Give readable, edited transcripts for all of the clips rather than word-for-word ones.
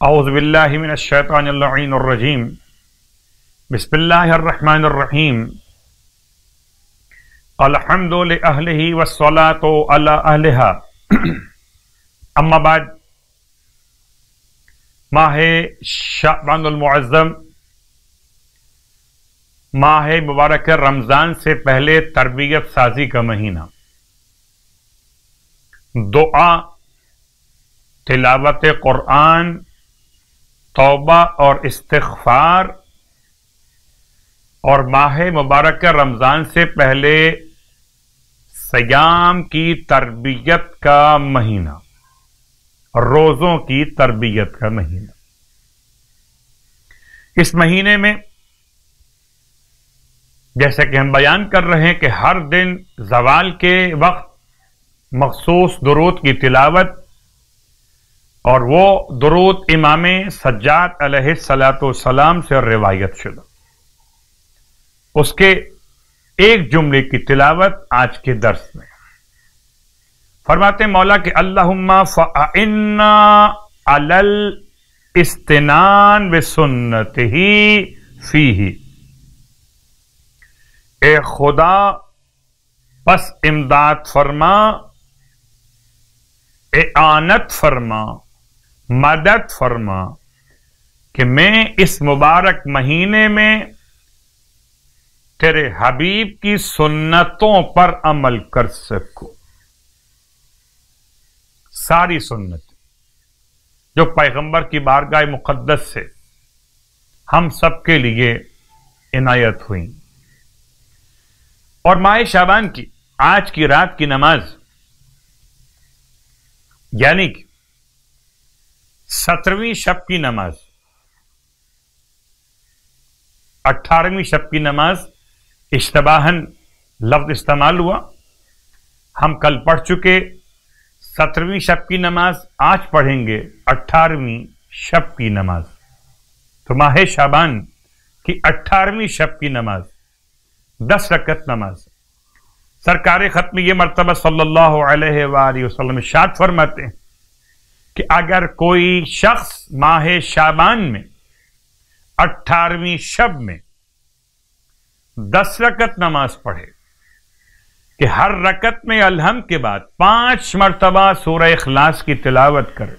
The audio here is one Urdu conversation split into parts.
اعوذ باللہ من الشیطان اللعین الرجیم بسم اللہ الرحمن الرحیم الحمد لأہلہ والصلاة علی اہلہا اما بعد ماہ شعبان المعظم ماہ مبارک رمضان سے پہلے تربیت سازی کا مہینہ، دعا، تلاوت قرآن، توبہ اور استغفار، اور ماہ مبارک رمضان سے پہلے صیام کی تربیت کا مہینہ، روزوں کی تربیت کا مہینہ۔ اس مہینے میں جیسے کہ ہم بیان کر رہے ہیں کہ ہر دن زوال کے وقت مخصوص درود کی تلاوت، اور وہ درود امام سجاد علیہ السلام سے روایت شدہ، اس کے ایک جملے کی تلاوت آج کے درس میں فرماتے مولا کہ اللہم فَأَعِنَّا عَلَى الْإِسْتِنَانِ بِسُنَّتِهِ فِيهِ، اے خدا پس امداد فرما، اعانت فرما، مدد فرما کہ میں اس مبارک مہینے میں تیرے حبیب کی سنتوں پر عمل کر سکوں۔ ساری سنت جو پیغمبر کی بارگاہ مقدس سے ہم سب کے لیے عنایت ہوئیں، اور ماہ شعبان کی آج کی رات کی نماز یعنی کہ 17ویں شب کی نماز، 18ویں شب کی نماز اشتباہاً لفظ استعمال ہوا، ہم کل پڑھ چکے 17ویں شب کی نماز، آج پڑھیں گے 18ویں شب کی نماز۔ تو ماہ شعبان کی 18ویں شب کی نماز 10 رکعت نماز، سرکار ختم یہ مرتبہ صلی اللہ علیہ وآلہ وسلم ارشاد فرماتے ہیں کہ اگر کوئی شخص ماہ شعبان میں 18ویں شب میں 10 رکعت نماز پڑھے کہ ہر رکعت میں الحمد کے بعد 5 مرتبہ سورہ اخلاص کی تلاوت کرے،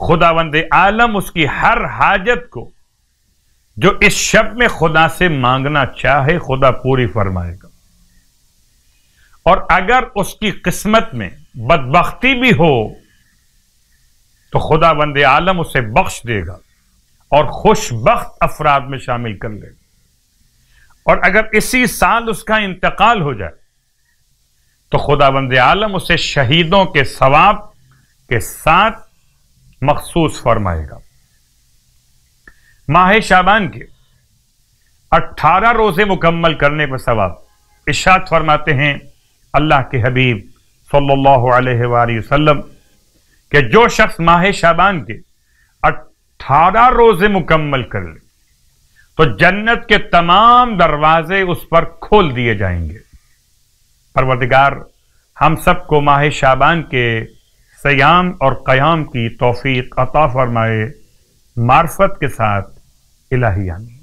خداوند عالم اس کی ہر حاجت کو جو اس شب میں خدا سے مانگنا چاہے خدا پوری فرمائے گا، اور اگر اس کی قسمت میں بدبختی بھی ہو تو خداوند عالم اسے بخش دے گا اور خوش بخت افراد میں شامل کر لے گا، اور اگر اسی سال اس کا انتقال ہو جائے تو خداوند عالم اسے شہیدوں کے ثواب کے ساتھ مخصوص فرمائے گا۔ ماہ شعبان کے 18 روزے مکمل کرنے پر ثواب، ارشاد فرماتے ہیں اللہ کے حبیب صلی اللہ علیہ وآلہ وسلم کہ جو شخص ماہ شعبان کے 18 روزے مکمل کر لے تو جنت کے تمام دروازے اس پر کھول دیے جائیں گے۔ پروردگار ہم سب کو ماہ شعبان کے صیام اور قیام کی توفیق عطا فرمائے، معرفت کے ساتھ، الہی آمین۔